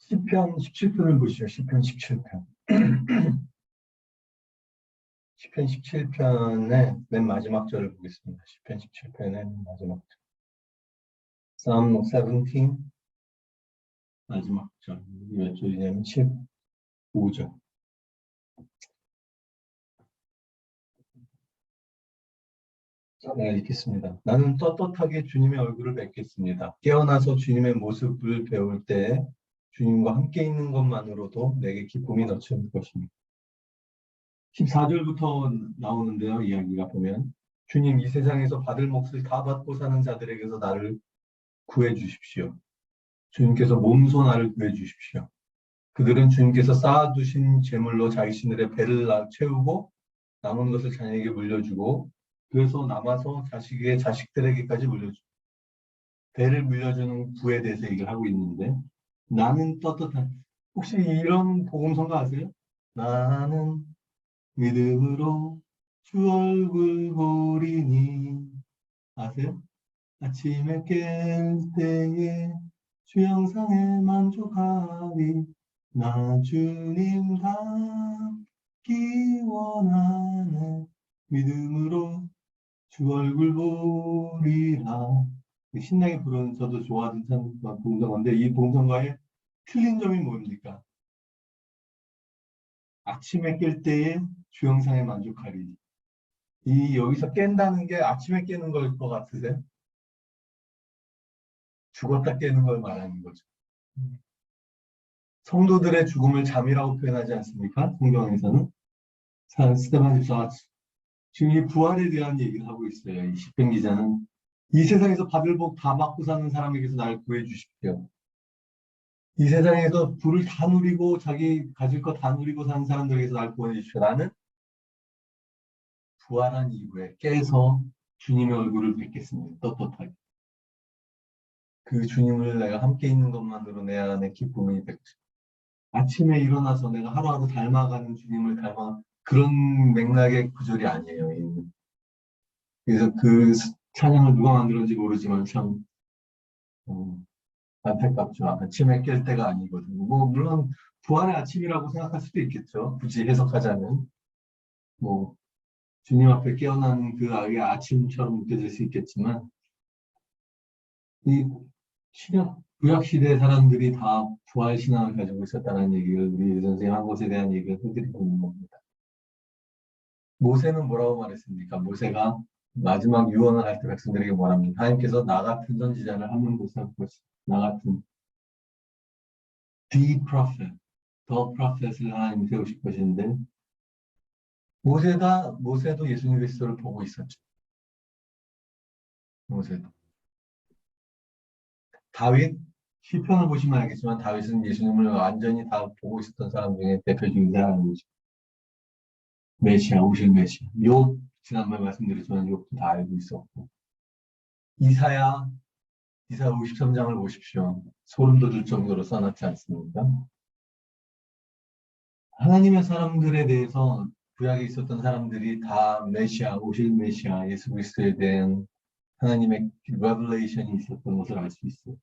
시편 17편을 보시죠. 시편 17편. 시편 17편의 맨 마지막 절을 보겠습니다. 시편 17편의 맨 마지막 절. Psalm 17 마지막 절. 몇 절이냐면 15절. 내가 읽겠습니다. 나는 떳떳하게 주님의 얼굴을 뵙겠습니다. 깨어나서 주님의 모습을 배울 때 주님과 함께 있는 것만으로도 내게 기쁨이 넘칠 것입니다. 14절부터 나오는데요. 이야기가 보면 주님, 이 세상에서 받을 몫을 다 받고 사는 자들에게서 나를 구해 주십시오. 주님께서 몸소 나를 구해 주십시오. 그들은 주님께서 쌓아두신 재물로 자신들의 배를 채우고 남은 것을 자녀에게 물려주고 그래서 남아서 자식의 자식들에게까지 물려주고 배를 물려주는 부에 대해서 얘기를 하고 있는데 나는 떳떳한 혹시 이런 복음성가 아세요? 나는 믿음으로 주 얼굴 보리니 아세요? 아침에 깰 때에 주 영상에 만족하리 나 주님 닮기 원하네 믿음으로 주 얼굴 보리라 신나게 부르는 저도 좋아하는 봉성가인데 이 봉성가의 틀린 점이 뭡니까? 아침에 깰 때에 주 영상에 만족하리 이 여기서 깬다는 게 아침에 깨는 걸 것 같으세요? 죽었다 깨는 걸 말하는 거죠. 성도들의 죽음을 잠이라고 표현하지 않습니까? 성경에서는 스데반 집사가 지금 이 부활에 대한 얘기를 하고 있어요. 이 시편 기자는 이 세상에서 받을 복 다 받고 사는 사람에게서 날 구해 주십시오. 이 세상에서 부를 다 누리고 자기 가질 거 다 누리고 사는 사람들에게서 날 구해 주십시오. 나는 부활한 이후에 깨서 주님의 얼굴을 뵙겠습니다. 떳떳하게. 그 주님을 내가 함께 있는 것만으로 내 안에 기쁨이 되고 아침에 일어나서 내가 하루하루 닮아가는 주님을 닮아 그런 맥락의 구절이 아니에요. 그래서 그 찬양을 누가 만들었는지 모르지만 참 안타깝죠. 아침에 깰 때가 아니거든요. 뭐 물론 부활의 아침이라고 생각할 수도 있겠죠. 굳이 해석하자면 뭐 주님 앞에 깨어나는 그 아이의 아침처럼 느껴질 수 있겠지만 이 신약 구약 시대 사람들이 다 부활 신앙을 가지고 있었다는 얘기를 우리 선생님 한 것에 대한 얘기를 해드리고 있는 겁니다. 모세는 뭐라고 말했습니까? 모세가 마지막 유언을 할 때 백성들에게 뭐랍니까? 하나님께서 나 같은 선지자를 한 명 못 세울 것이다. 나 같은 the prophet, the prophet을 하나님이 세우실 것인데 모세도 예수님 그리스도를 보고 있었죠. 모세도. 다윗 시편을 보시면 알겠지만 다윗은 예수님을 완전히 다 보고 있었던 사람 중에 대표적인 사람이죠. 메시아, 오실 메시아. 욥 지난번에 말씀드렸지만 욥도 다 알고 있었고 이사야 53장을 보십시오. 소름 돋을 정도로 써놨지 않습니까? 하나님의 사람들에 대해서 구약에 있었던 사람들이 다 메시아, 오실 메시아, 예수 그리스도에 대한 하나님의 레벨레이션이 있었던 것을 알 수 있어요.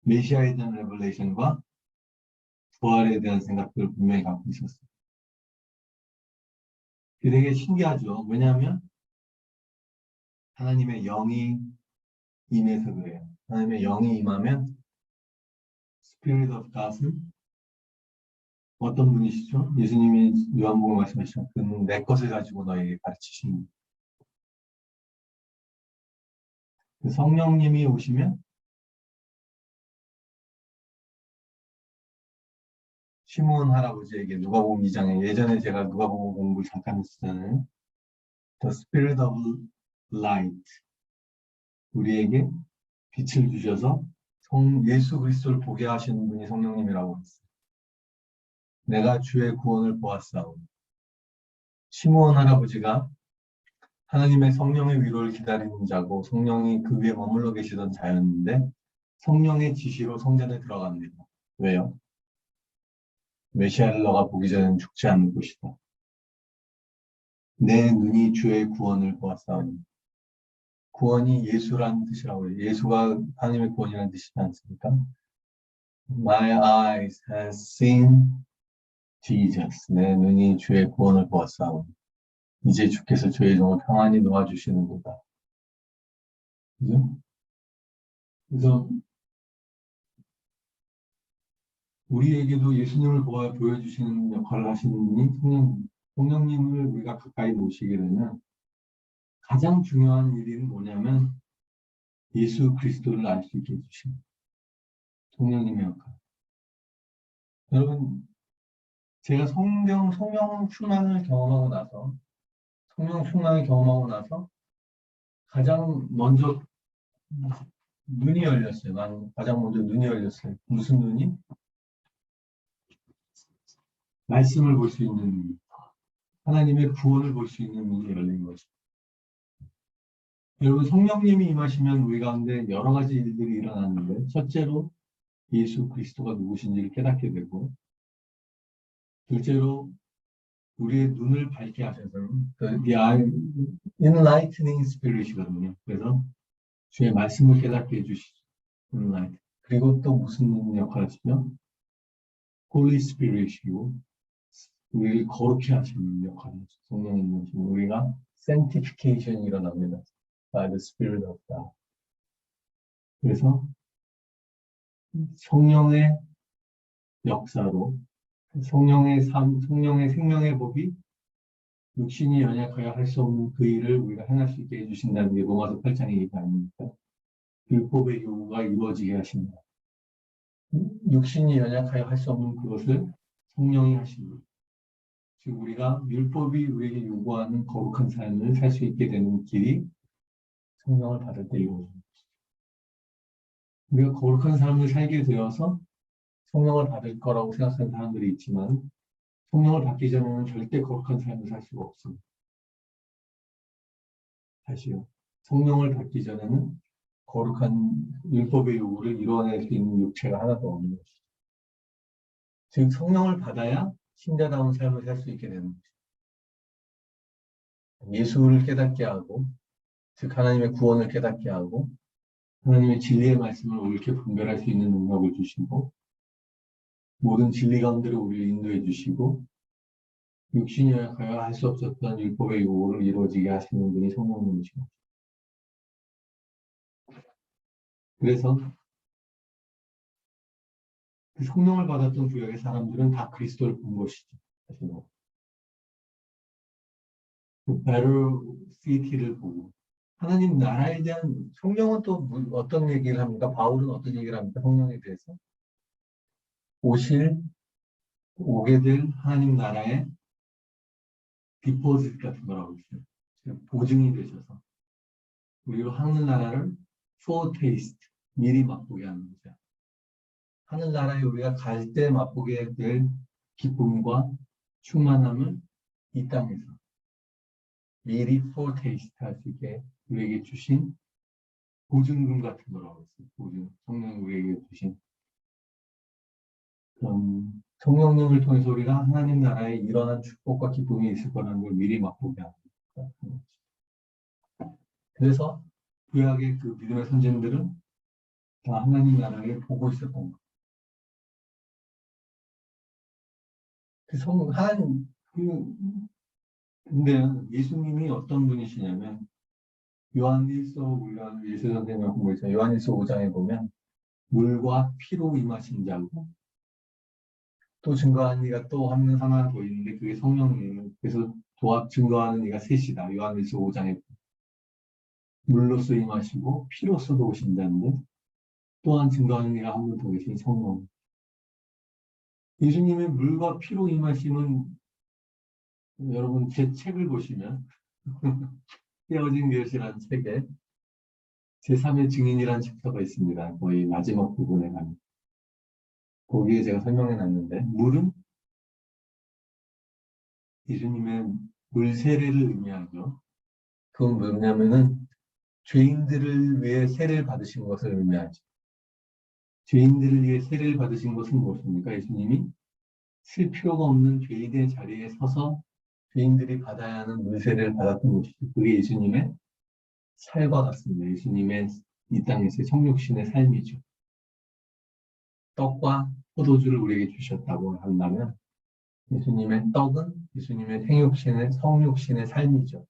메시아에 대한 레벨레이션과 부활에 대한 생각들을 분명히 갖고 있었어요. 그게 되게 신기하죠. 왜냐하면 하나님의 영이 임해서 그래요. 하나님의 영이 임하면 Spirit of God은 어떤 분이시죠? 예수님이 요한복음 말씀하시죠. 그는 내 것을 가지고 너에게 가르치십니다. 그 성령님이 오시면 시므온 할아버지에게 누가복음 2장에 예전에 제가 누가복음 공부 잠깐 했었잖아요. The Spirit of Light 우리에게 빛을 주셔서 예수 그리스도를 보게 하시는 분이 성령님이라고 했어요. 내가 주의 구원을 보았사오니 시므온 할아버지가 하나님의 성령의 위로를 기다리는 자고 성령이 그 위에 머물러 계시던 자였는데 성령의 지시로 성전에 들어갑니다. 왜요? 메시아를 너가 보기 전엔 죽지 않는 곳이다. 내 눈이 주의 구원을 보았사오니 구원이 예수라는 뜻이라고 해요. 예수가 하나님의 구원이라는 뜻이지 않습니까? My eyes have seen Jesus. 내 눈이 주의 구원을 보았사오니 이제 주께서 주의 종을 평안히 놓아주시는도다. 그죠? 그래서 우리에게도 예수님을 보여주시는 역할을 하시는 분이 성령님을 우리가 가까이 모시게 되면 가장 중요한 일이 뭐냐면 예수 그리스도를 알 수 있게 해주시는 성령님의 역할. 여러분, 제가 성령 충만을 경험하고 나서 가장 먼저 눈이 열렸어요. 가장 먼저 눈이 열렸어요. 무슨 눈이? 말씀을 볼 수 있는 눈. 하나님의 구원을 볼 수 있는 눈이 열린 거죠. 여러분, 성령님이 임하시면 우리 가운데 여러 가지 일들이 일어나는데, 첫째로 예수 그리스도가 누구신지를 깨닫게 되고, 둘째로 우리의 눈을 밝게 하셔서, enlightening spirit이거든요. 그래서 주의 말씀을 깨닫게 해주시죠. enlighten. 그리고 또 무슨 역할을 하시면 Holy Spirit이고 우리를 거룩히 하시는 역할을 하죠. 성령님이시면 우리가 sanctification이 일어납니다. By the Spirit of God. 그래서 성령의 역사로 성령의 삶, 성령의 생명의 법이 육신이 연약하여 할 수 없는 그 일을 우리가 행할 수 있게 해주신다는 게 로마서 8장의 얘기 아닙니까? 율법의 요구가 이루어지게 하신다. 육신이 연약하여 할 수 없는 그것을 성령이 하십니다. 즉 우리가 율법이 우리에게 요구하는 거룩한 삶을 살 수 있게 되는 길이 성령을 받을 때 이루어집니다. 우리가 거룩한 삶을 살게 되어서 성령을 받을 거라고 생각하는 사람들이 있지만 성령을 받기 전에는 절대 거룩한 삶을 살 수가 없습니다. 다시요. 성령을 받기 전에는 거룩한 율법의 요구를 이루어낼 수 있는 육체가 하나도 없는 것이죠. 즉 성령을 받아야 신자다운 삶을 살 수 있게 되는 것이죠. 예수를 깨닫게 하고 즉 하나님의 구원을 깨닫게 하고 하나님의 진리의 말씀을 옳게 분별할 수 있는 능력을 주시고 모든 진리 가운데로 우리를 인도해 주시고 육신이 연약하여 할 수 없었던 율법의 요구를 이루어지게 하시는 분이 성령님이시고 그래서 그 성령을 받았던 구약의 사람들은 다 그리스도를 본 것이죠. 그 Better City를 보고 하나님 나라에 대한 성령은 또 어떤 얘기를 합니까? 바울은 어떤 얘기를 합니까? 성령에 대해서 오게 될 하나님 나라의 디포짓 같은 거라고 있어요. 보증이 되셔서 우리가 하늘나라를 foretaste 미리 맛보게 하는 거죠. 하늘나라에 우리가 갈 때 맛보게 될 기쁨과 충만함을 이 땅에서 미리 foretaste 할 수 있게 우리에게 주신 보증금 같은 거라고 했어요. 보증. 성령이 우리에게 주신 성령님을 통해서 우리가 하나님 나라에 일어난 축복과 기쁨이 있을 거라는 걸 미리 맛보게 하는 거죠. 그래서 구약의 그 믿음의 선생들은 다 하나님 나라를 보고 있었던 거예요. 근데 예수님이 어떤 분이시냐면 요한일서 우리가 예수 선생님을 공부했잖아요. 요한일서 5장에 보면 물과 피로 임하신 자고 또 증거하는 이가 또 한 명 하나 더 있는데 그게 성령이에요. 그래서 증거하는 이가 셋이다. 요한일서 5장에 물로서 임하시고 피로서도 오신 자인데 또한 증거하는 이가 한 분 더 계신 성령. 예수님의 물과 피로 임하심은 여러분 제 책을 보시면 헤어진 것이라는 책에 제3의 증인이라는 챕터가 있습니다. 거의 마지막 부분에 가면 거기에 제가 설명해 놨는데 물은 예수님의 물 세례를 의미하죠. 그건 뭐냐면은 죄인들을 위해 세례를 받으신 것을 의미하죠. 죄인들을 위해 세례를 받으신 것은 무엇입니까? 예수님이 쓸 필요가 없는 죄인의 자리에 서서 죄인들이 받아야 하는 물 세례를 받았던 것이죠. 그게 예수님의 살과 같습니다. 예수님의 이 땅에서의 성육신의 삶이죠. 떡과 포도주를 우리에게 주셨다고 한다면 예수님의 떡은 예수님의 생육신의 성육신의 삶이죠.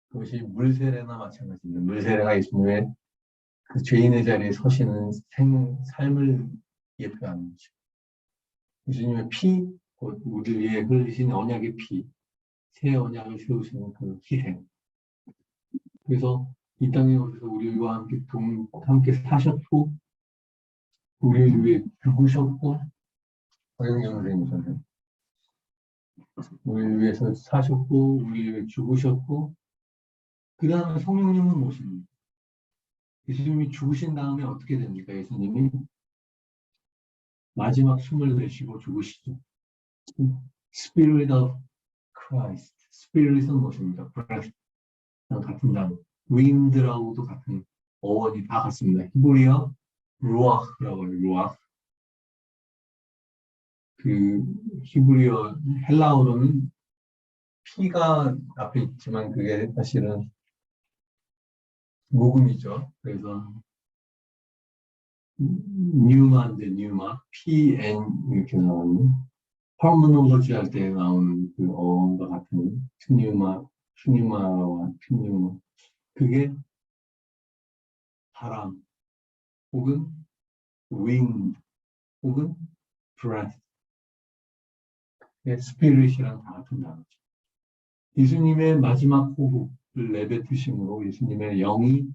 그것이 물세례나 마찬가지입니다. 물세례가 예수님의 그 죄인의 자리에 서시는 삶을 예표하는 거죠. 예수님의 피, 우리 위에 흘리신 언약의 피, 새 언약을 세우시는 그 희생. 그래서 이 땅에 오셔서 우리와 함께 사셨고, 우리를 위해 죽으셨고, 허영경 선생님이잖아요. 우리를 위해서 사셨고, 우리를 위해 죽으셨고, 그 다음에 성령님은 모십니다. 예수님이 죽으신 다음에 어떻게 됩니까? 예수님이 마지막 숨을 내쉬고 죽으시죠. Spirit of Christ. Spirit은 무엇입니까? breath. 같은 단어. wind라고도 같은 어원이 다 같습니다. 히브리어 루아흐라고 해요. 루아흐. 그 히브리어 헬라어로는 피가 앞에 있지만 그게 사실은 모금이죠. 그래서 뉴마인데 뉴마, PN 이렇게 나오는 터미놀로지 할 때 나오는 그 어원과 같은 퓨뉴마와 퓨뉴마. 그게 바람 혹은 wind 혹은 breath. 스피릿이랑 다 같은 단어죠. 예수님의 마지막 호흡을 내뱉으심으로 예수님의 영이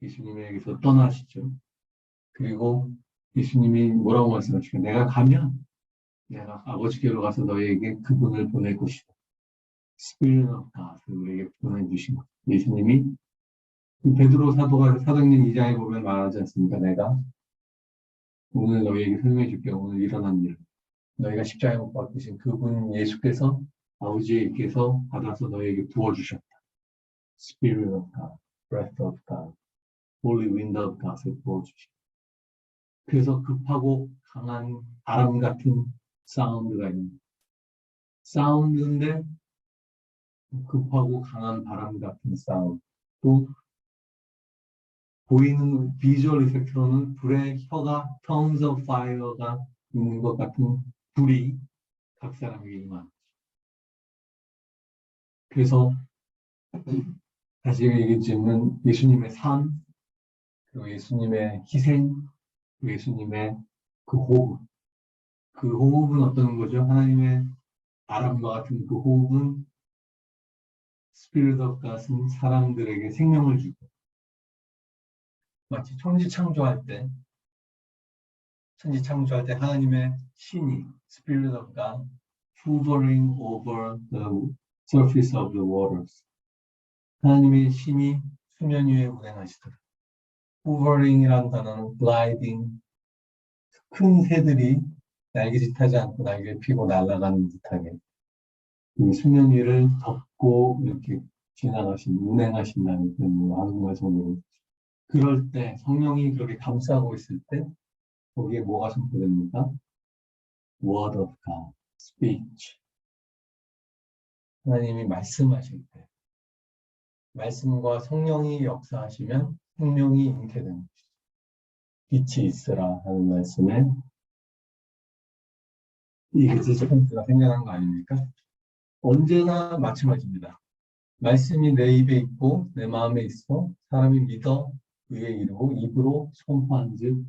예수님에게서 떠나시죠. 그리고 예수님이 뭐라고 말씀하시죠? 내가 가면 내가 아버지께로 가서 너희에게 그분을 보낼 것이다. Spirit of God 우리에게 보내주신 것. 예수님이 베드로 사도가 사도행전 2장에 보면 말하지 않습니까? 내가 오늘 너희에게 설명해 줄게. 오늘 일어난 일. 너희가 십자가에 못 박히신 그분 예수께서 아버지께서 받아서 너희에게 부어주셨다. Spirit of God, Breath of God, Holy Wind of God을 부어주셨다. 그래서 급하고 강한 바람 같은 사운드가 있는 사운드인데 급하고 강한 바람 같은 사운드. 또 보이는 비주얼 이펙트로는 불의 혀가 tongues of fire가 있는 것 같은 불이 각 사람에게 임한. 그래서 다시 얘기했지만 예수님의 삶, 그리고 예수님의 희생, 예수님의 그 호흡. 그 호흡은 어떤 거죠? 하나님의 바람과 같은 그 호흡은 스피릿 오브 갓은 사람들에게 생명을 주고 마치 천지 창조할 때 하나님의 신이 스피릿 오브 갓 hovering over the surface of the waters. 하나님의 신이 수면 위에 운행하시더라. hovering이라는 단어는 gliding, 큰 새들이 날개짓하지 않고 날개를 피고 날아가는 듯하게 그 수면 위를 덮고 이렇게 운행하신다는 그런 한국말 성경이. 그럴 때 성령이 그렇게 감싸고 있을 때 거기에 뭐가 선포됩니까? Word of God, speech. 하나님이 말씀하실 때 말씀과 성령이 역사하시면 생명이 잉태되는 것이죠. 빛이 있으라 하는 말씀에 이게 지스펜스가 생겨난 거 아닙니까? 언제나 마찬가지입니다. 말씀이 내 입에 있고 내 마음에 있어 사람이 믿어 의에 이르고 입으로 선포한 즉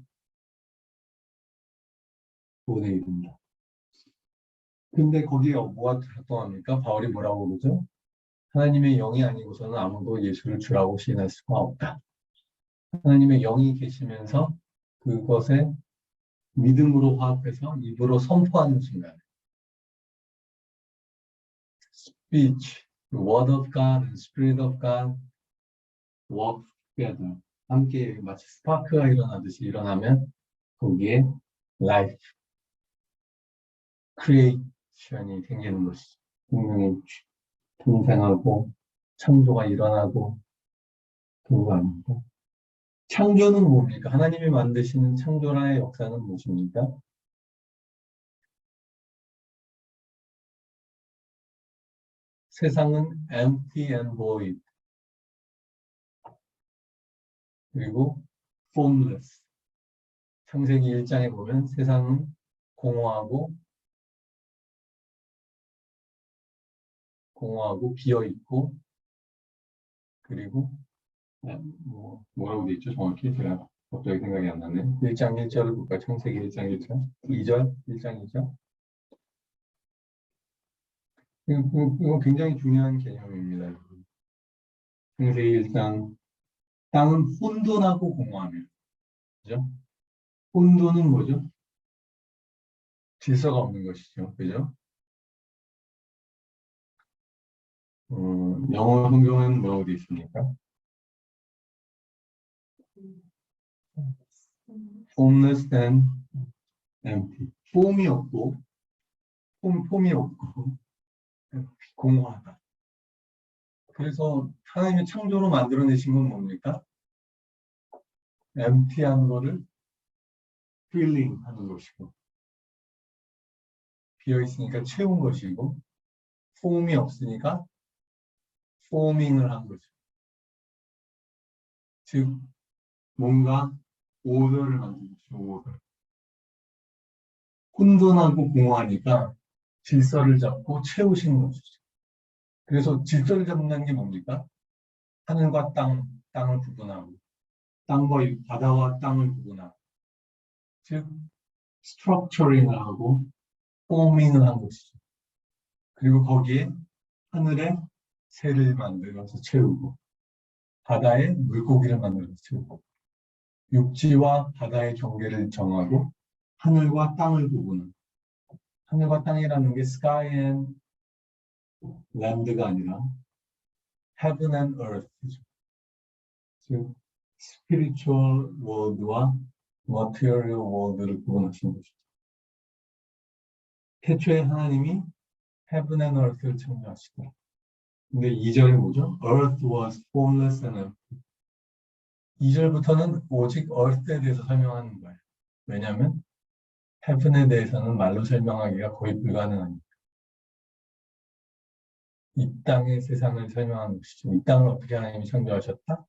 구원에 이른다. 근데 거기에 뭐가 작동합니까? 바울이 뭐라고 그러죠? 하나님의 영이 아니고서는 아무도 예수를 주라고 시인할 수가 없다. 하나님의 영이 계시면서 그것에 믿음으로 화합해서 입으로 선포하는 순간 speech, the word of God and spirit of God work together. 함께 마치 스파크가 일어나듯이 일어나면 거기에 life, creation이 생기는 것이죠. 생명이 탄생하고 창조가 일어나고 그런 거 아닙니까? 창조는 뭡니까? 하나님이 만드시는 창조라의 역사는 무엇입니까? 세상은 empty and void 그리고 formless 창세기 1장에 보면 세상은 공허하고 비어 있고, 그리고 뭐라고 돼 있죠? 정확히 제가 갑자기 생각이 안 나네. 1장 1절을 볼까요? 창세기 1장 1절 2절 1장 2절. 이거 굉장히 중요한 개념입니다. 창세기 1장, 땅은 혼돈하고 공허하며, 그죠? 혼돈은 뭐죠? 질서가 없는 것이죠. 그죠? 영어 성경에는 뭐라고 되어 있습니까? formless and empty. 폼이 없고, 폼이 없고, 공허하다. 그래서 하나님이 창조로 만들어내신 건 뭡니까? empty한 거를 filling 하는 것이고, 비어있으니까 채운 것이고, 폼이 없으니까 forming을 한 거죠. 즉, 뭔가 오더를 만든 것이죠. 오더. 혼돈하고 공허하니까 질서를 잡고 채우시는 것이죠. 그래서 질서를 잡는 게 뭡니까? 하늘과 땅을 구분하고, 바다와 땅을 구분하고, 즉 스트럭처링을 하고 포밍을 한 것이죠. 그리고 거기에 하늘에 새를 만들어서 채우고, 바다에 물고기를 만들어서 채우고, 육지와 바다의 경계를 정하고, 하늘과 땅을 구분하고, 하늘과 땅이라는 게 sky and land가 아니라 heaven and earth죠. 즉 spiritual world와 material world를 구분하신 것이죠. 태초에 하나님이 heaven and earth를 창조하시더라. 근데 2절이 뭐죠? Earth was formless and empty. 2절부터는 오직 earth에 대해서 설명하는 거예요. 왜냐하면 heaven에 대해서는 말로 설명하기가 거의 불가능하니까. 이 땅의 세상을 설명하는 것이죠. 이 땅을 어떻게 하나님이 창조하셨다?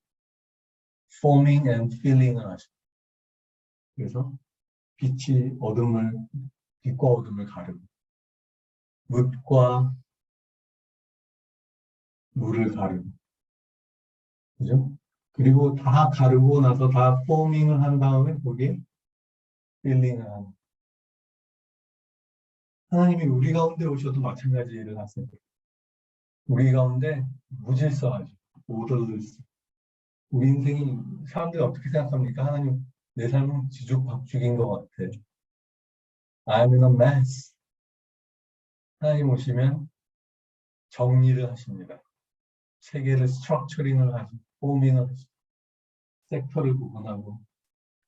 Forming and filling을 하셨다. 그래서 빛과 어둠을 가르고, 묻과 물을 가르고, 그죠? 그리고 다 가르고 나서 다 포밍을 한 다음에 거기에 필링을 하는. 하나님이 우리 가운데 오셔도 마찬가지 일을 하세요. 우리 가운데 무질서하죠. 오더리스. 우리 인생이 사람들이 어떻게 생각합니까? 하나님, 내 삶은 뒤죽박죽인 것 같아. I'm in a mess. 하나님 오시면 정리를 하십니다. 세계를 스트럭처링을 하시고, 포밍을 하시고, 섹터를 구분하고,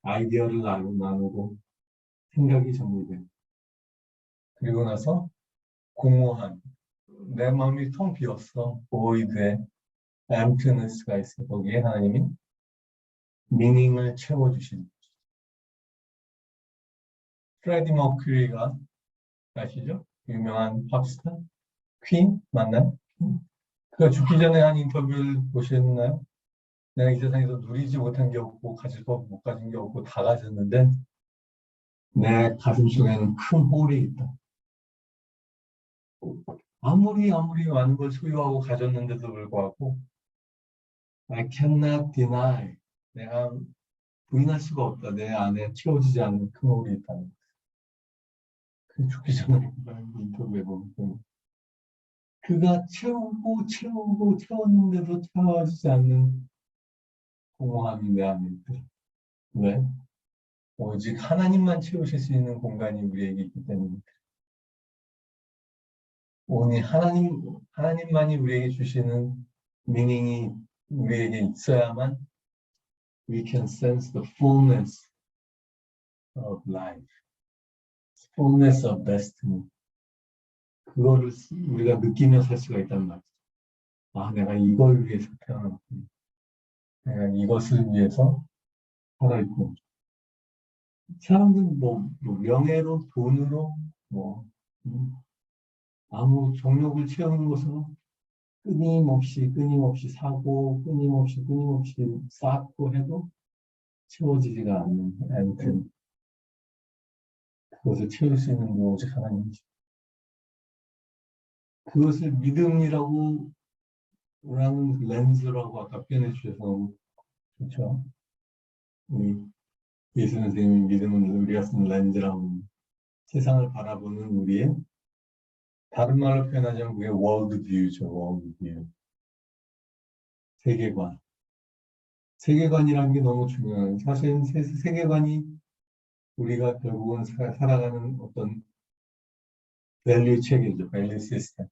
아이디어를 나누고, 생각이 정리되고, 그리고 나서 공허한, 내 마음이 텅 비었어. void에 emptiness가 있어. 거기에 하나님이 meaning을 채워주시는 거죠. 프레디 머큐리가 아시죠? 유명한 팝스타? 퀸? 맞나요? 그가 죽기 전에 한 인터뷰를 보셨나요? 내가 이 세상에서 누리지 못한 게 없고 못 가진 게 없고 다 가졌는데 내 가슴 속에는 큰 홀이 있다. 아무리 많은 걸 소유하고 가졌는데도 불구하고 I cannot deny, 내가 부인할 수가 없다. 내 안에 채워지지 않는 큰 홀이 있다는 거. 그 죽기 전에 인터뷰에 보면 그가 채웠는데도 채워지지 않는 공허함이 내 안에 있더라. 왜? 오직 하나님만 채우실 수 있는 공간이 우리에게 있기 때문입니다. 오직 하나님만이 우리에게 주시는 meaning이 우리에게 있어야만 we can sense the fullness of life, fullness of destiny. 그거를 우리가 느끼며 살 수가 있단 말이죠. 아, 내가 이걸 위해서 태어났구나. 내가 이것을 위해서 살아있고. 사람들은 명예로, 돈으로, 아무 정욕을 채우는 것으로 끊임없이 사고, 끊임없이 쌓고 해도 채워지지가 않는 앰튼. 그것을 채울 수 있는 분 오직 하나님이시죠. 그것을 믿음이라고 라는 렌즈라고 아까 표현해 주셔서 너무 좋죠. 우리 예수 선생님이 믿음은 우리가 쓴 렌즈라고 세상을 바라보는 우리의 다른 말로 표현하자면 그게 월드뷰죠. 월드뷰. 세계관. 세계관이라는 게 너무 중요해요. 사실 세계관이 우리가 결국은 살아가는 어떤 밸류 체계죠. 밸류 시스템.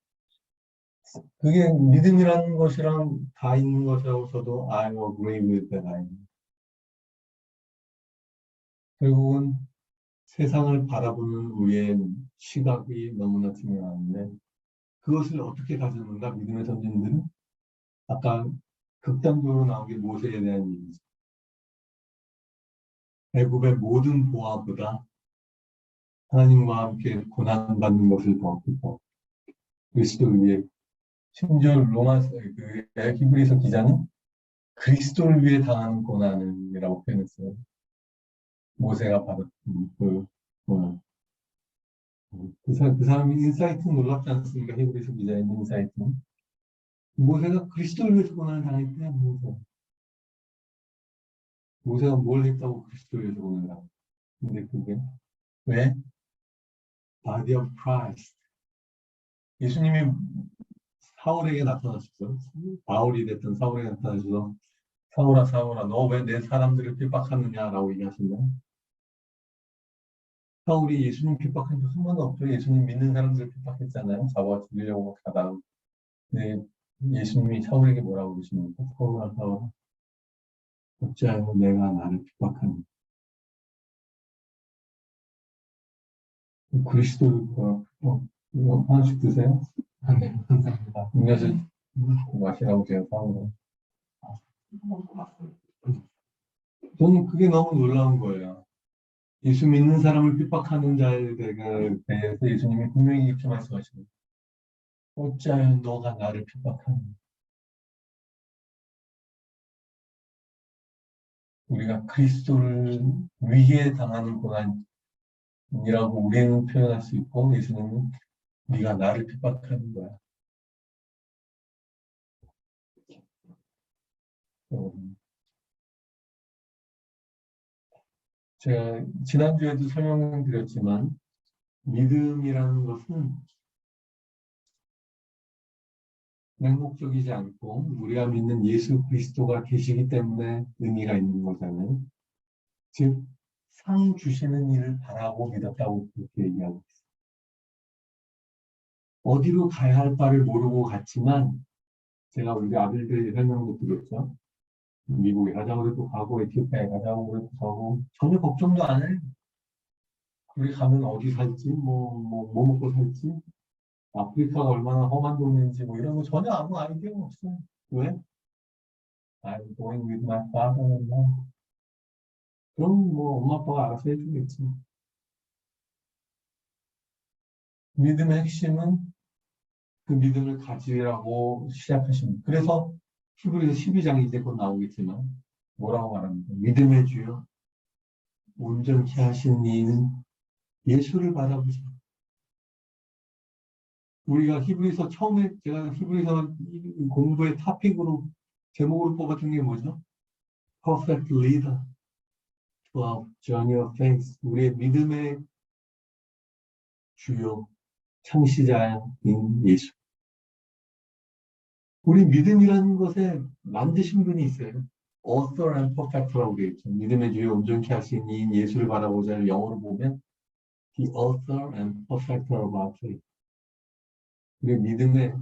그게 믿음이라는 것이랑 다 있는 것이라고 저도 I agree with that. 결국은 세상을 바라보는 우리의 시각이 너무나 중요한데 그것을 어떻게 가졌는가 믿음의 선진들은 아까 극단적으로 나온 게 모세에 대한 얘기죠. 애굽의 모든 보화보다 하나님과 함께 고난받는 것을 더 기뻐. 그리스도를 위해 심지어 히브리서 기자는 그리스도를 위해 당하는 고난이라고 표현했어요. 모세가 받았던 그 고난. 그 사람이 인사이트 놀랍지 않습니까? 히브리서 기자의 인사이트는. 모세가 그리스도를 위해서 고난을 당했대요. 모세가 뭘 했다고 그리스도를 위해서 고난을 당했어요. 근데 그게 왜? Body of Christ. 예수님이 사울에게 나타나셨어요. 바울이 됐던 사울에게 나타나셔서 사울아 사울아 너 왜 내 사람들을 핍박하느냐라고 얘기하셨나요? 사울이 예수님 핍박한 적 한 번도 없죠. 예수님 믿는 사람들을 핍박했잖아요. 잡아 죽이려고 가다가. 네, 예수님이 사울에게 뭐라고 그러십니까? 사울아 사울아 어찌하여 내가 나를 핍박하니. 그리스도를 이거 하나씩 드세요. 네, 감사합니다. 음료수 마시라고 제가 사온 거. 저는 그게 너무 놀라운 거예요. 예수 믿는 사람을 핍박하는 자에 대해서 예수님이 분명히 이렇게 말씀하십니다. 어찌하여 너가 나를 핍박하니. 우리가 그리스도를 위해 당하는 고난이라고 우리는 표현할 수 있고 예수님은 네가 나를 핍박하는 거야. 제가 지난주에도 설명드렸지만 믿음이라는 것은 맹목적이지 않고 우리가 믿는 예수 그리스도가 계시기 때문에 의미가 있는 거잖아요. 즉, 상 주시는 일을 바라고 믿었다고 그렇게 얘기하고 있어요. 어디로 가야 할 바를 모르고 갔지만 제가 우리 아들들이 설명도 드렸죠. 미국에 가자고 그래도 가고 에티오피아에 가자고 그래도 가고 전혀 걱정도 안 해. 우리 가면 어디 살지 뭐 먹고 살지 아프리카가 얼마나 험한 동네인지 뭐 이런 거 전혀 아무 아이디어가 없어요. 왜? I'm going with my father and mom. 그럼 뭐 엄마 아빠가 알아서 해주겠지. 믿음의 핵심은 그 믿음을 가지라고 시작하십니다. 그래서 히브리서 12장이 이제 곧 나오겠지만 뭐라고 말합니까? 믿음의 주요 온전케 하신 이는 예수를 바라보자. 우리가 히브리서 처음에 제가 히브리서 공부의 토픽으로 제목으로 뽑았던 게 뭐죠? Perfect Leader to our Journey of Faith. 우리의 믿음의 주요 창시자인 예수. 우리 믿음이라는 것에 만드신 분이 있어요. Author and Perfect라고 되어 있죠. 믿음의 주요 온전케 하신 이인 예수를 바라보자를 영어로 보면 The Author and Perfecter of our faith. 우리 믿음의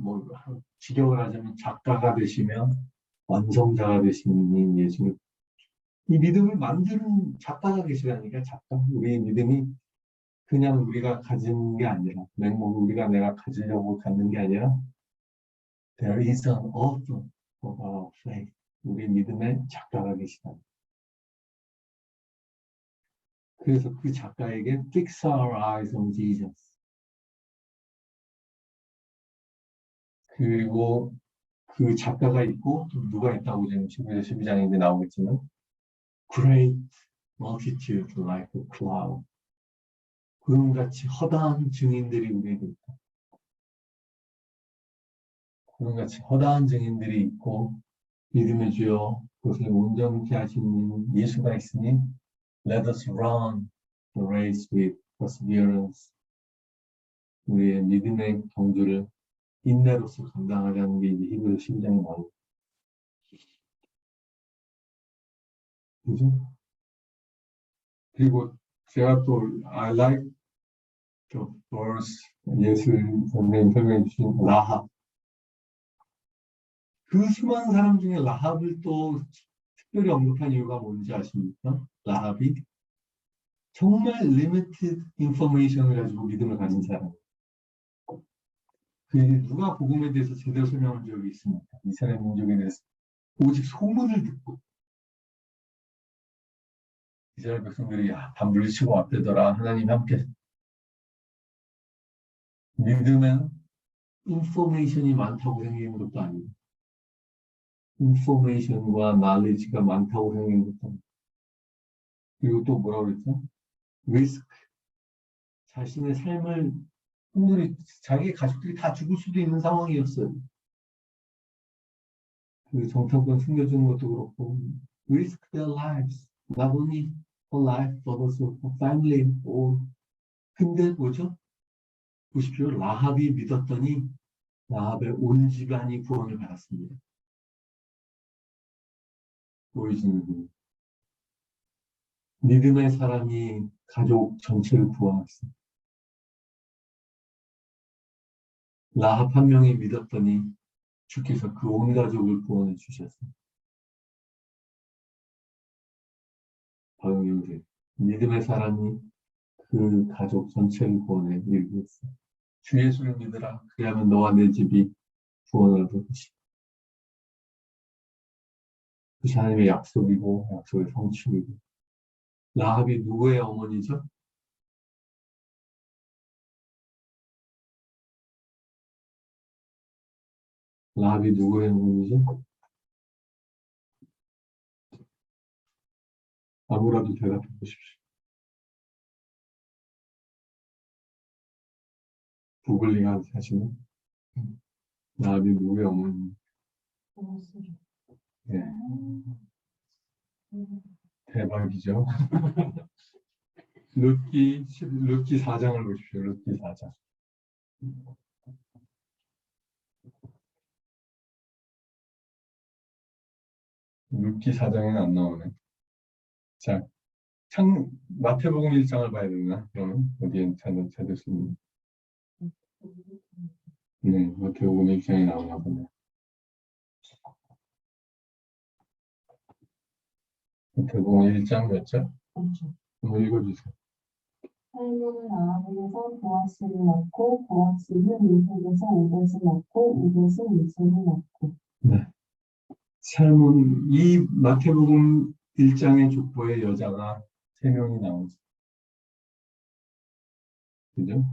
직역을 하자면 작가가 되시며 완성자가 되신 이인 예수를 이 믿음을 만드는 작가가 계시다니까 작가. 우리의 믿음이 그냥 우리가 가진 게 아니라 우리가 내가 가지려고 갖는 게 아니라 There is an author of our faith. 우리 믿음의 작가가 계시다. 그래서 그 작가에게 Fix our eyes on Jesus. 그리고 그 작가가 있고 또 누가 있다고 지금 12장에 이제 나오겠지만 Great multitude like a cloud. 구름같이 허다한 증인들이 우리에게 있다. 구름같이 허다한 증인들이 있고 믿음의 주여 그것을 온전케 하시는 예수가 있으니 Let us run the race with perseverance. 우리의 믿음의 경주를 인내로서 감당하자는 게 이제 히브리 12장에 나오고. 그죠? 그리고 제가 또 I like the verse 예수 선생님 설명해 주신 라합. 그 수많은 사람 중에 라합을 또 특별히 언급한 이유가 뭔지 아십니까? 라합이 정말 limited information을 가지고 믿음을 가진 사람. 그 누가 복음에 대해서 제대로 설명한 적이 있습니까? 이스라엘 민족에 대해서 오직 소문을 듣고 이스라엘 백성들이 다 물리치고 왔대더라. 하나님 함께. 믿음은 인포메이션이 많다고 생기는 것도 아니고 인포메이션과 knowledge가 많다고 생기는 것도 아니고 그리고 또 뭐라고 그랬죠? 리스크. 자신의 삶을 충분히 자기 가족들이 다 죽을 수도 있는 상황이었어요. 그 정탐권 숨겨주는 것도 그렇고 risk their lives. Not only for life, but also for family. 근데 뭐죠? 보십시오. 라합이 믿었더니 라합의 온 집안이 구원을 받았습니다. 보이시는 믿음의 사람이 가족 전체를 구원했습니다. 라합 한 명이 믿었더니 주께서 그 온 가족을 구원해 주셨습니다. 방영생 믿음의 사람이 그 가족 전체를 구원해 이루겠어요. 주 예수를 믿으라. 그리하면 너와 내 집이 구원을 얻을 것이다. 그것이 하나님의 약속이고 약속의 성취이고. 라합이 누구의 어머니죠? 라합이 누구의 어머니죠? 아무라도 대답해 보십시오. 구글링 하시면 라합이 누구의 어머니? 네. 대박이죠. 룻기 4장을 보십시오. 룻기 4장. 룻기 4장에는 안 나오네. 자, 마태복음 1장을 봐야 되나? 그러면 어디에 찾을 수 있는? 네, 마태복음 1장에 나오나 보네. 마태복음 1장 몇 절? 한번 읽어주세요. 살몬은 아합에게서 보아스를 낳고 보아스는 루스에게서 오벳을 낳고 오벳은 이새를 낳고. 네. 살몬 이 마태복음 1장의 족보에 여자가 3명이 나오죠. 그죠?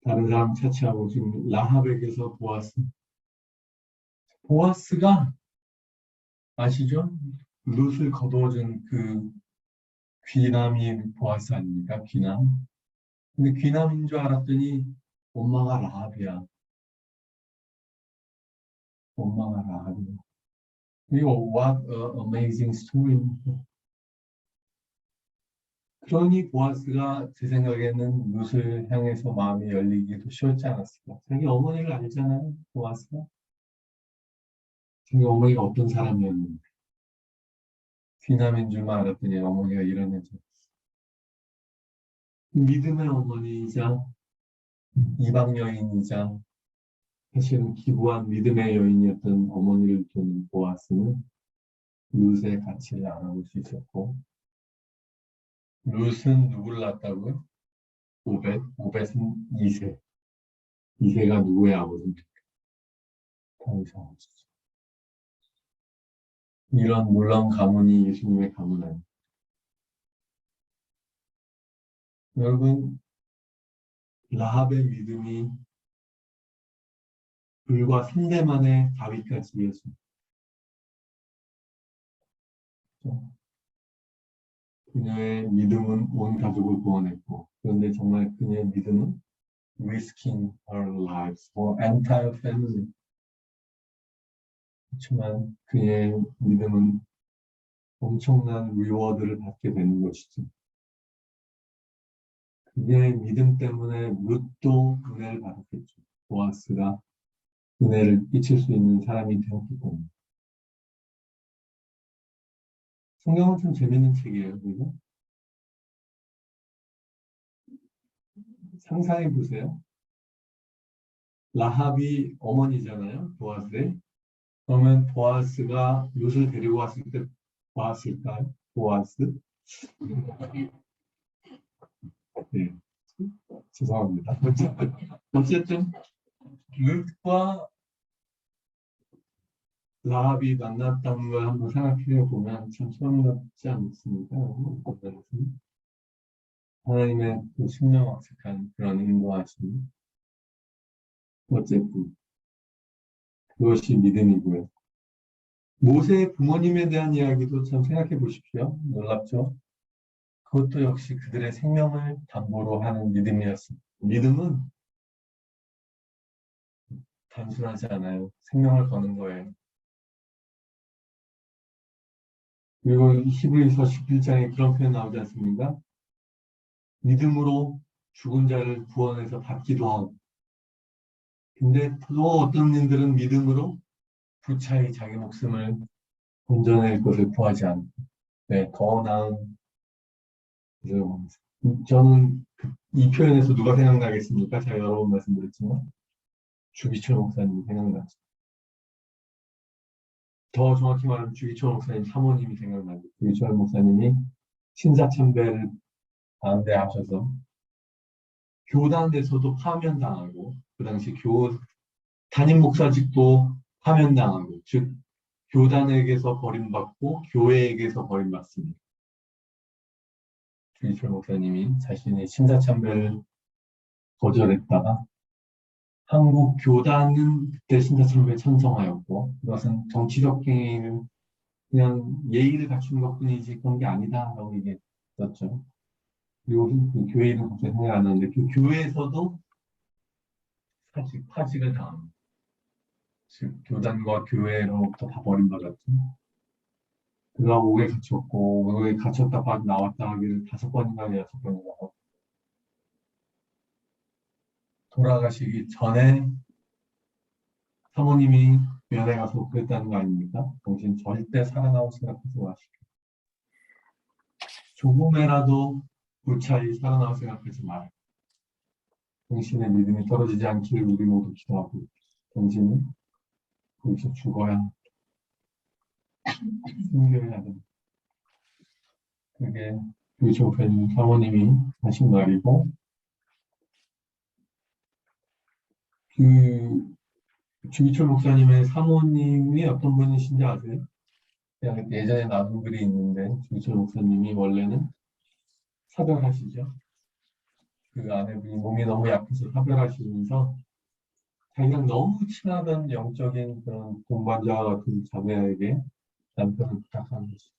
다른 사람 차치하고 지금 라합에게서 보아스가 아시죠? 룻을 거두어준 그 귀남이 보아스 아닙니까? 귀남. 근데 귀남인 줄 알았더니 엄마가 라합이야. 엄마가 라합이야. 이거 what a amazing story. 그러니 보아스가 제 생각에는 룻을 향해서 마음이 열리기도 쉬웠지 않았을까. 자기 어머니를 알잖아요. 보아스가. 자기 어머니가 어떤 사람이었는데. 귀남인 줄만 알았더니 어머니가 이런 여자. 믿음의 어머니이자 이방 여인이자 사실은 기부한 믿음의 여인이었던 어머니를 두는 보아스는 룻의 가치를 알아볼 수 있었고 룻은 누구를 낳았다고요? 오벳은 이세. 이세가 누구의 아버지입니까? 다윗의 아버지죠. 이런 놀라운 가문이 예수님의 가문 아닙니까? 여러분, 라합의 믿음이 불과 3대 만에 다윗까지 이었습니다. 그녀의 믿음은 온 가족을 구원했고, 그런데 당신의 믿음은 risking her lives for entire family. 그렇지만 그의 믿음은 엄청난 리워드를 받게 되는 것이죠. 그의 믿음 때문에 룻도 은혜를 받았겠죠. 보아스가 은혜를 끼칠 수 있는 사람이 되었기 때문에. 성경은 참 재밌는 책이에요. 그죠? 상상해 보세요. 라합이 어머니잖아요. 보아스의. 그러면 보아스가 룻을 데리고 왔을 때 보았을까요? 보아스? 네, 죄송합니다. 어쨌든 룻과 라합이 만났다는 걸 한번 생각해 보면 참 소름 돋지 않습니까? 하나님의 그 신명확실한 그런 인도하심. 어쨌든 그것이 믿음이고요. 모세의 부모님에 대한 이야기도 참 생각해 보십시오. 놀랍죠? 그것도 역시 그들의 생명을 담보로 하는 믿음이었습니다. 믿음은 단순하지 않아요. 생명을 거는 거예요. 그리고 히브리서 11장에 그런 표현 나오지 않습니까? 믿음으로 죽은 자를 구원해서 받기도 하고. 근데 또 어떤 일들은 믿음으로 부차히 자기 목숨을 건져낼 것을 구하지 않고, 네, 더 나은, 저는 이 표현에서 누가 생각나겠습니까? 제가 여러 번 말씀드렸지만, 주기철 목사님이 생각나죠. 더 정확히 말하면 주기철 목사님 사모님이 생각나죠. 주기철 목사님이 신사참배를 반대하셔서 교단에서도 파면당하고, 그 당시 담임 목사직도 파면당하고, 즉 교단에게서 버림받고 교회에게서 버림받습니다. 주기철 목사님이 자신의 신사참배를 거절했다가 한국 교단은 그때 신사참배에 찬성하였고, 그것은 정치적 행위는 그냥 예의를 갖춘 것뿐이지 그런 게 아니다라고 얘기했었죠. 그리고 그 교회 이름 갑자기 생각 안 나는데 그 교회에서도 파직을 당합니다. 즉 교단과 교회로부터 다 버림받았죠. 그가 옥에 갇혔고 옥에 갇혔다 나왔다 하기를 5번인가 6번인가 하고 돌아가시기 전에 사모님이 면회 가서 그랬다는 거 아닙니까? 당신 절대 살아나올 생각하지 마시고 조금이라도 무차히 살아나올 생각하지 마라. 당신의 믿음이 떨어지지 않기를 우리 모두 기도하고 당신은 거기서 죽어야 숨겨야 됩니다. 그게 유조팬 사모님이 하신 말이고 그 주기철 목사님의 사모님이 어떤 분이신지 아세요? 그냥 예전에 나눈 글이 있는데 주기철 목사님이 원래는 사별하시죠. 그 아내분이 몸이 너무 약해서 사별하시면서 자기랑 너무 친하던 영적인 그런 동반자 같은 자매에게 남편을 부탁한 것이죠.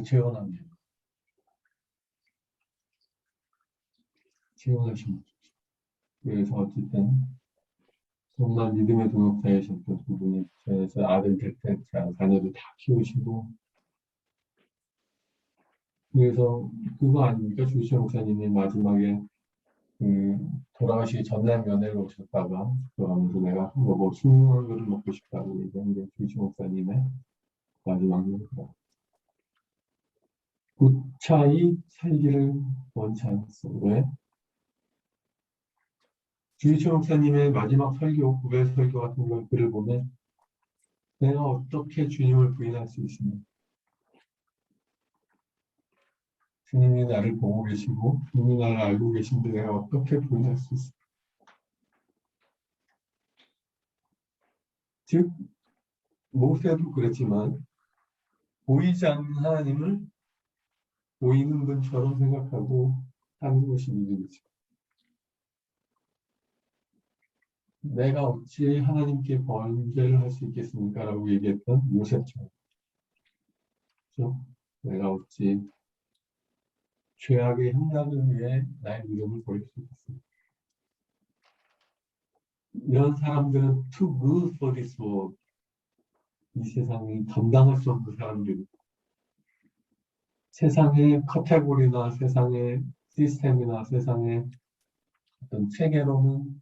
재혼합니다. 재혼하신 거죠. 그래서 어쨌든 정말 믿음의 동역자이셨던 두 분이 그래서 아들 될 때 자녀들 다 키우시고 그래서 그거 아닙니까? 주기철 목사님이 마지막에 돌아가시기 전날 면회를 오셨다가 그러면서 내가 뭐 술 그릇 먹고 싶다고 얘기한 게 주기철 목사님의 마지막 면회다. 무차히 살기를 원치 않았어. 왜? 주기철 목사님의 마지막 설교, 구별 설교 같은 걸 글을 보면 내가 어떻게 주님을 부인할 수 있습니까? 주님이 나를 보고 계시고 주님이 나를 알고 계신데 내가 어떻게 부인할 수 있을까? 즉 모세도 그랬지만 보이지 않는 하나님을 보이는 분처럼 생각하고 하는 것이 믿음이죠. 내가 어찌 하나님께 번제를 할 수 있겠습니까? 라고 얘기했던 요셉처럼. 그렇죠? 내가 어찌 죄악의 협락을 위해 나의 믿음을 보일 수 있습니다. 이런 사람들은 too good for this world. 이 세상이 감당할 수 없는 사람들이 세상의 카테고리나 세상의 시스템이나 세상의 어떤 체계로는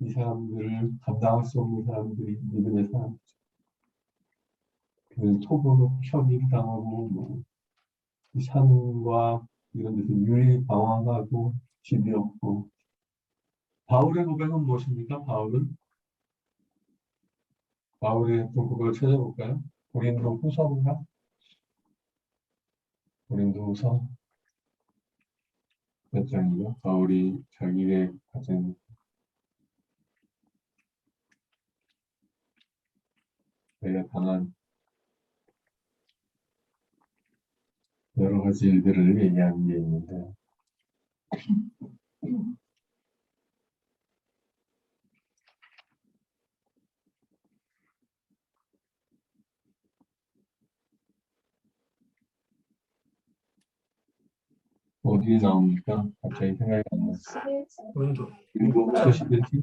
이 사람들을 감당할 수 없는 사람들이 믿음의 사람이죠. 그 토부로 편입당하고 뭐 산과 이런 데서 유리방황하고 집이 없고. 바울의 고백은 무엇입니까? 바울의 어떤 고백을 찾아볼까요? 고린도 후서인가? 고린도 후서 몇 장이죠? 바울이 자기의 가진 내가 당한 여러 가지 일들을 얘기하는 게 있는데 어디에 나옵니까? 갑자기 생각이 안 나요. 11절. 고린도 일곱서 11지?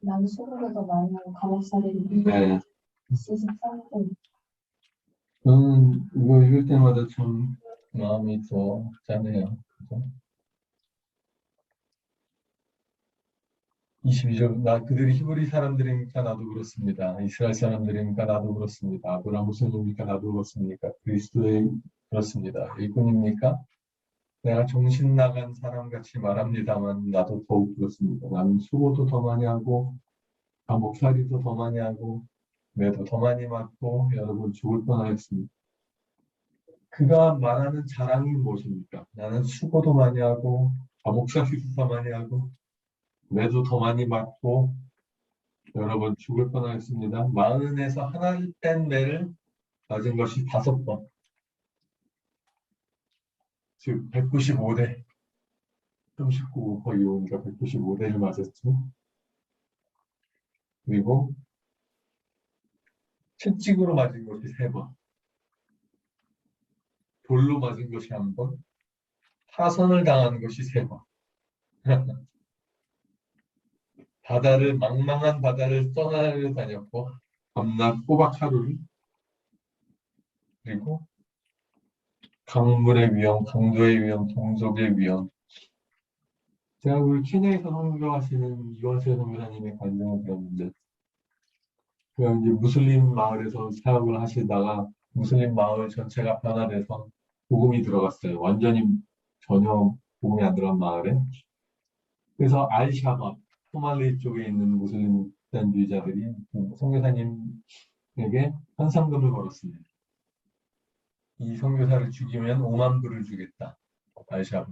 나는 수고보다 많이 하고 감옥살이를 네. 73절. 저는 이거 읽을 때마다 참 마음이 더 짠해요. 그죠? 22절, 그들이 히브리 사람들이니까 나도 그렇습니다. 이스라엘 사람들이니까 나도 그렇습니다. 아브라함 후손입니까? 나도 그렇습니까? 그리스도의 그렇습니다. 일꾼입니까? 내가 정신 나간 사람같이 말합니다만 나도 더욱 그렇습니다. 나는 수고도 더 많이 하고 감옥살이도 더 많이 하고 매도 더 많이 맞고 여러분 죽을 뻔하였습니다. 그가 말하는 자랑이 무엇입니까? 나는 수고도 많이 하고 감옥살이도 더 많이 하고 매도 더 많이 맞고 여러 번 죽을 뻔하였습니다. 40에서 하나 뺀 매를 맞은 것이 5번. 즉 195대. 39 거의 오니까 195대를 맞았죠. 그리고 채찍으로 맞은 것이 3번. 돌로 맞은 것이 1번. 파선을 당한 것이 3번. 망망한 바다를 떠나려 다녔고 밤낮 꼬박 하루를 그리고 강물의 위험, 강도의 위험, 동족의 위험. 제가 우리 케냐에서 선교하시는 이원세 선교사님의 간증을 들었는데, 그 이제 무슬림 마을에서 사역을 하시다가 무슬림 마을 전체가 변화돼서 복음이 들어갔어요. 완전히 전혀 복음이 안 들어간 마을에. 그래서 알샤밥, 소말리 쪽에 있는 무슬림 집단주의자들이 선교사님에게 현상금을 걸었습니다. 이 선교사를 죽이면 5만 불을 주겠다. 알샤밥.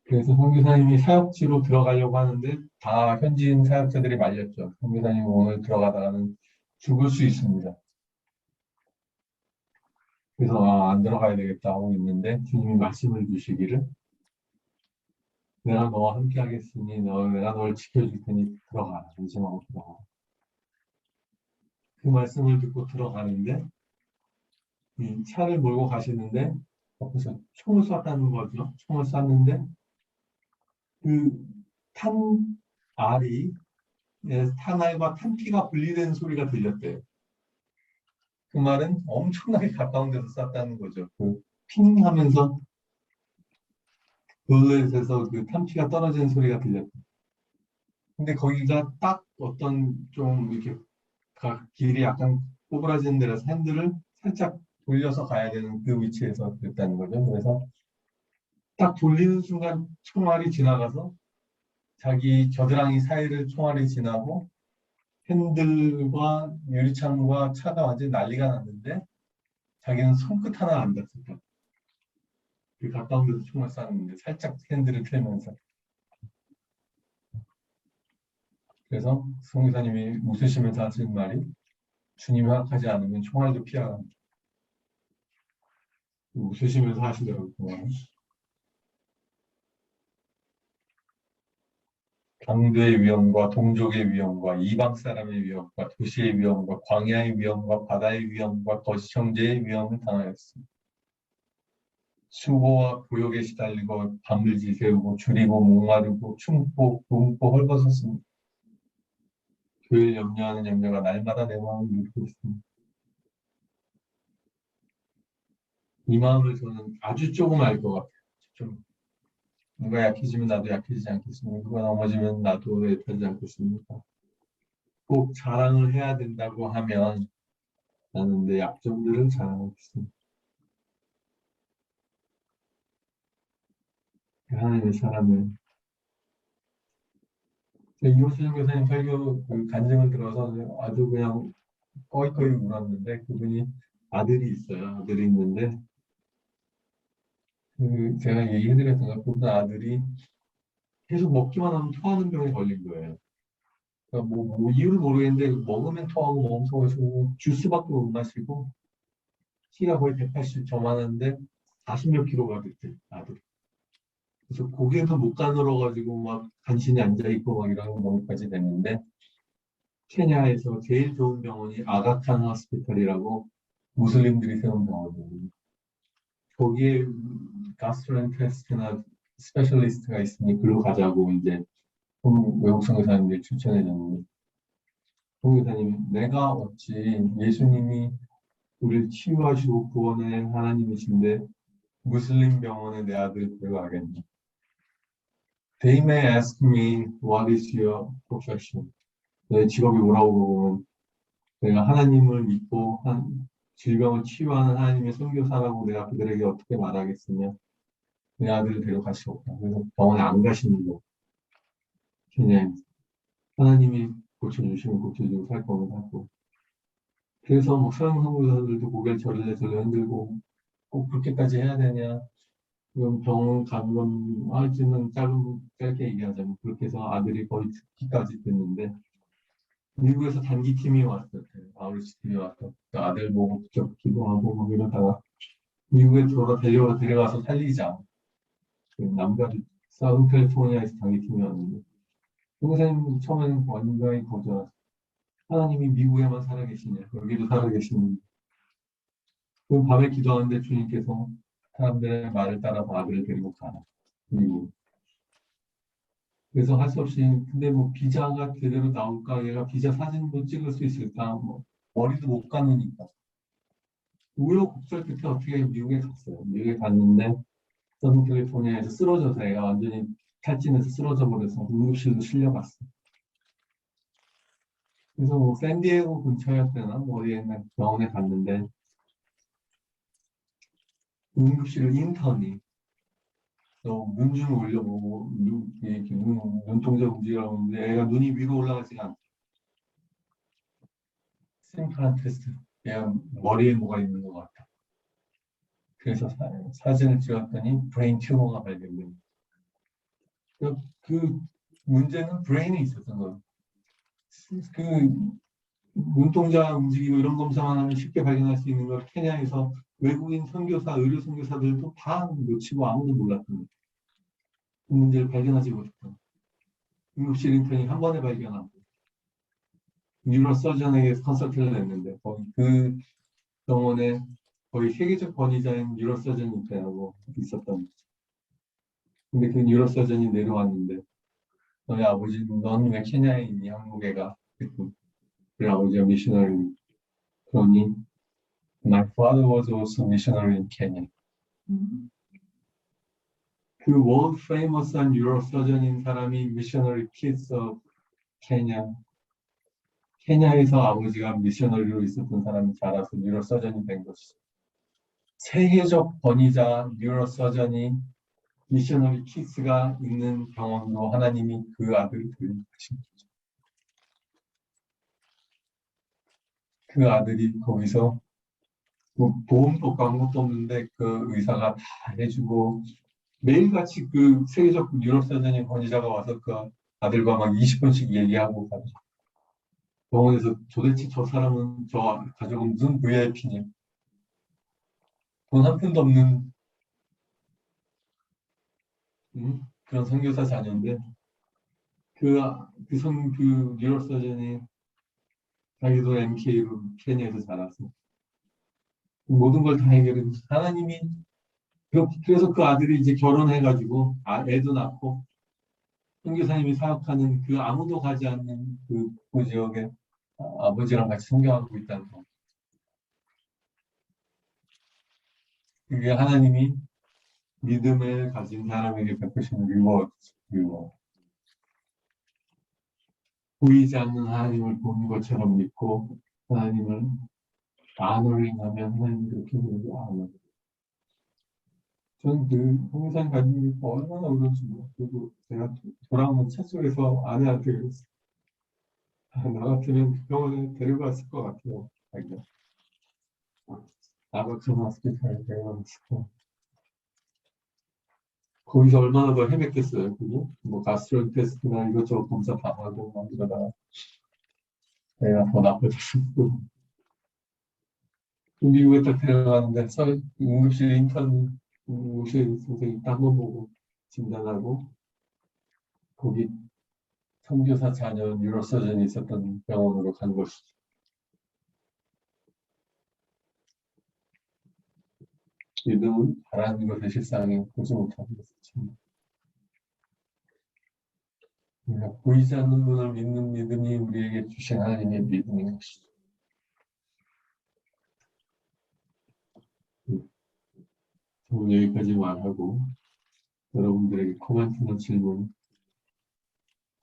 그래서 선교사님이 사역지로 들어가려고 하는데 다 현지인 사역자들이 말렸죠. 선교사님 오늘 들어가다가는 죽을 수 있습니다. 그래서 안 들어가야 되겠다 하고 있는데 주님이 말씀을 주시기를 내가 너와 함께 하겠으니 내가 널 지켜줄 테니 들어가라. 의심하고 들어가라. 그 말씀을 듣고 들어가는데 이 차를 몰고 가시는데 옆에서 총을 쐈다는 거죠. 총을 쐈는데 그 탄 알이 탄알과 탄피가 분리되는 소리가 들렸대요. 그 말은 엄청나게 가까운 데서 쐈다는 거죠. 핑 하면서 볼렛에서 그 탄피가 떨어지는 소리가 들렸대요. 근데 거기가 딱 어떤 좀 이렇게 길이 약간 꼬부라지는 데라서 핸들을 살짝 돌려서 가야 되는 그 위치에서 됐다는 거죠. 그래서 딱 돌리는 순간 총알이 지나가서 자기 겨드랑이 사이를 총알이 지나고 핸들과 유리창과 차가 완전히 난리가 났는데 자기는 손끝 하나 안 닿았다. 그 가까운 데서 총알 쐈는데 살짝 핸들을 틀면서. 그래서 성교사님이 웃으시면서 하시는 말이 주님이 허락하지 않으면 총알도 피하라. 웃으시면서 하시더라고요. 강도의 위험과 동족의 위험과 이방 사람의 위험과 도시의 위험과 광야의 위험과 바다의 위험과 거시청제의 위험을 당하였습니다. 수고와 고역에 시달리고 밤을 지새우고 줄이고 목마르고 춤고 굶고 헐벗었습니다. 교회를 염려하는 염려가 날마다 내 마음을 누르고 있습니다. 이 마음을 저는 아주 조금 알 것 같아요. 좀 누가 약해지면 나도 약해지지 않겠습니까? 누가 넘어지면 나도 애타지 않겠습니까? 꼭 자랑을 해야 된다고 하면 나는 내 약점들을 자랑하겠습니다. 하나님의 사람을 이호수정 교사님 설교 그 간증을 들어서 아주 그냥 꺼이꺼이 울었는데 그분이 아들이 있어요. 아들이 있는데 그 제가 얘기해드렸던 것 그분 아들이 계속 먹기만 하면 토하는 병에 걸린 거예요. 그러니까 뭐 이유를 모르겠는데 먹으면 토하고 먹으면 토하고 주스밖에 못 마시고 키가 거의 180 저만한데 40몇 킬로가 됐대 아들. 그래서 고개도 못 가늘어가지고 막 간신히 앉아있고 막 이런 경우까지 됐는데 케냐에서 제일 좋은 병원이 아가칸 호스피털이라고 무슬림들이 세운 병원이에요. 거기에 가스트로엔테스트나 스페셜리스트가 있으니 글로 가자고 이제 외국 선교사님들 추천해 줬는데 선교사님이 내가 어찌 예수님이 우리를 치유하시고 구원의 하나님이신데 무슬림 병원에 내 아들 데려가겠냐. They may ask me what is your profession. 내 직업이 뭐라고 물어보면 내가 하나님을 믿고 질병을 치유하는 하나님의 선교사라고 내가 그들에게 어떻게 말하겠으며 내 아들을 데려가시겠다. 그래서 병원에 안 가시는 거. 그냥 하나님이 고쳐주시면 고쳐주고 살 거면 살고. 그래서 뭐 서양 선교사들도 고개를 절레절레 흔들고 꼭 그렇게까지 해야 되냐. 그럼 병원 가는 건 할지는 짧게 얘기하자면 그렇게 해서 아들이 거의 죽기까지 됐는데 미국에서 단기팀이 왔을 때 아우리스 팀이 왔다. 아들 보고 직접 기도하고 막 이러다가 미국에 데려가서 살리자. 그 남가주 사우스 캘리포니아에서 단기팀이 왔는데 선생님 처음에는 완전히 거절. 하나님이 미국에만 살아계시냐? 여기도 살아계시는데. 그 밤에 기도하는데 주님께서 사람들의 말을 따라서 아들을 데리고 가라. 미국. 그래서 할 수 없이 근데 뭐 비자가 제대로 나올까? 얘가 비자 사진도 찍을 수 있을까? 뭐 머리도 못 감으니까. 우여곡절 끝에 어떻게 미국에 갔어요. 미국에 갔는데 서브캘리포니아에서 쓰러져서 애가 완전히 탈진해서 쓰러져 버려서 응급실로 실려갔어. 그래서 뭐 샌디에고 근처였대나 뭐 어디에 있는 병원에 갔는데 응급실 인턴이 눈좀 올려보고 이렇게 눈동자 움직이라고 하는데 애가 눈이 위로 올라가지가 않대. 심플한 테스트. 얘가 머리에 뭐가 있는 것 같아. 그래서 사진을 찍었더니 브레인 튜머가 발견된. 그 문제는 브레인에 있었던 거예요. 그 눈동자 움직이고 이런 검사만 하면 쉽게 발견할 수 있는 걸 케냐에서 외국인 선교사, 의료 선교사들도 다 놓치고 아무도 몰랐던 거예요. 그 문제를 발견하지 못했던. 응급실 인턴이 한 번에 발견하고 뉴로 서전에게 컨설팅을 했는데 거기 그 병원에 거의 세계적 권위자인 뉴로 서전이 있다고 있었던 거죠. 근데 그 뉴로 서전이 내려왔는데 너희 아버지는 넌 왜 케냐에 있니? 한국 애가. 그 아버지가 미셔너리. 그러니 My father was also missionary in Kenya. 그 world famous한 뉴로서전인 사람이 missionary kids of Kenya. 케냐에서 아버지가 미셔너리로 있었던 사람이 자라서 뉴로서전이 된 것이죠. 세계적 권위자 뉴로서전이 미셔너리 키스가 있는 병원으로 하나님이 그 아들을 들이신 거죠. 그 아들이 거기서 뭐 보험도 아무것도 없는데 그 의사가 다 해주고 매일같이 그 세계적 유럽사전인 권위자가 와서 그 아들과 막 20분씩 얘기하고 가죠. 병원에서 도대체 저 사람은 저 가족은 무슨 VIP냐. 돈 한 푼도 없는 그런 선교사 자녀인데 그 뉴로서전이 자기도 MK로 케냐에서 자랐어. 모든 걸 다 해결해. 하나님이, 그래서 그 아들이 이제 결혼해가지고, 애도 낳고, 선교사님이 사역하는 그 아무도 가지 않는 그 지역에 아버지랑 같이 선교하고 있다는 거. 그게 하나님이 믿음을 가진 사람에게 베푸시는 리워드. 보이지 않는 하나님을 본 것처럼 믿고 하나님을 아노링하면 하나님이 그렇게 보이지 않아요. 저는 늘 항상 가지고 있고 얼마나 어려운지 몰라요. 그리고 제가 돌아오면 차 속에서 아내한테 그랬어요. 나 같으면 그 병원에 데려갔을 것 같아요. 자기가. 아버지 호스피탈에 데려갔을 거. 거기서 얼마나 더 헤맸겠어요. 그죠? 뭐 가스트로 테스트나 이것저것 검사 다 하고 막 이러다가 내가 더 나빠졌을 거고. 미국에 딱 데려가는데 응급실 인턴 응급실 선생님 딱 한번 보고 진단하고 거기 선교사 자녀 뉴로서전이 있었던 병원으로 간 것이죠. 믿음은 바라는 것을 실상에 보지 못하는 것이죠. 보이지 않는 분을 믿는 믿음이 우리에게 주신 하나님의 믿음인 것이죠. 오늘 여기까지 말하고 여러분들에게 코멘트나 질문.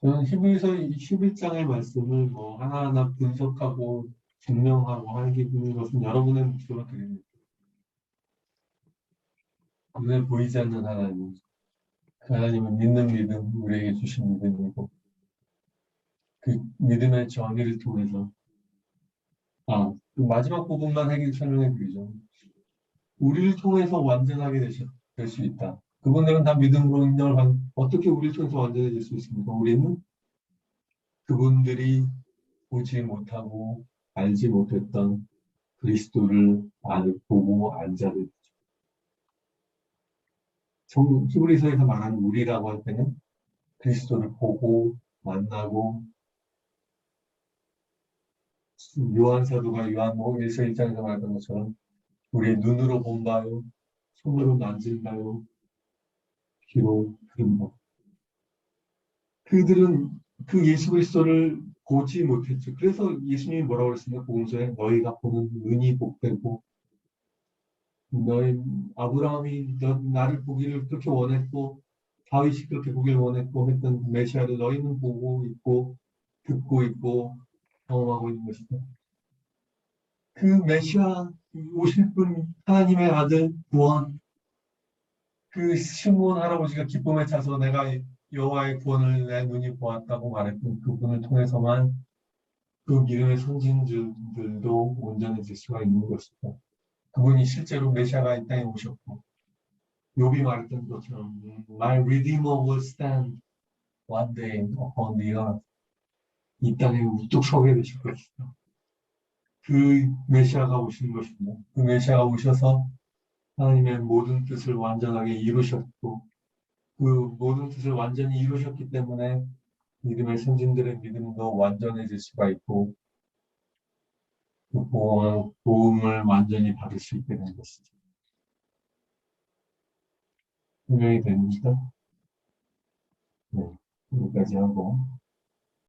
저는 히브리서 11장의 말씀을 뭐 하나하나 분석하고 증명하고 하는 것은 여러분의 몫으로 드립니다. 눈에 보이지 않는 하나님, 그 하나님을 믿는 믿음, 우리에게 주신 믿음이고 그 믿음의 전의를 통해서 그 마지막 부분만 설명해 드리죠. 우리를 통해서 완전하게 될 수 있다. 그분들은 다 믿음으로 인정을 받는 어떻게 우리를 통해서 완전해질 수 있습니까? 우리는 그분들이 보지 못하고 알지 못했던 그리스도를 보고 알자를 히브리서에서 말하는 우리라고 할 때는 그리스도를 보고 만나고 요한 사도가 요한복음 1서 1장에서 말했던 것처럼 우리의 눈으로 본 바요, 손으로 만진 바요, 귀로 들은 바. 그들은 그 예수 그리스도를 보지 못했죠. 그래서 예수님이 뭐라고 그랬습니까? 복음서에 너희가 보는 눈이 복되고 너희 아브라함이 나를 보기를 그렇게 원했고 다윗이 그렇게 보기를 원했고 했던 메시아를 너희는 보고 있고 듣고 있고 경험하고 있는 것이다. 그 메시아 오실 분 하나님의 아들 구원 그 시므온 할아버지가 기쁨에 차서 내가 여호와의 구원을 내 눈이 보았다고 말했던 그분을 통해서만 그 믿음의 선진들도 온전해질 수가 있는 것이다. 그분이 실제로 메시아가 이 땅에 오셨고 욥이 말했던 것처럼 My Redeemer will stand one day upon the earth. 이 땅에 우뚝 서게 되실 것이다. 그 메시아가 오신 것입니다. 그 메시아가 오셔서 하나님의 모든 뜻을 완전하게 이루셨고 그 모든 뜻을 완전히 이루셨기 때문에 믿음의 선진들의 믿음도 완전해질 수가 있고 그 보험을 완전히 받을 수 있게 된 것이죠. 분명히 됩니다. 네, 여기까지 하고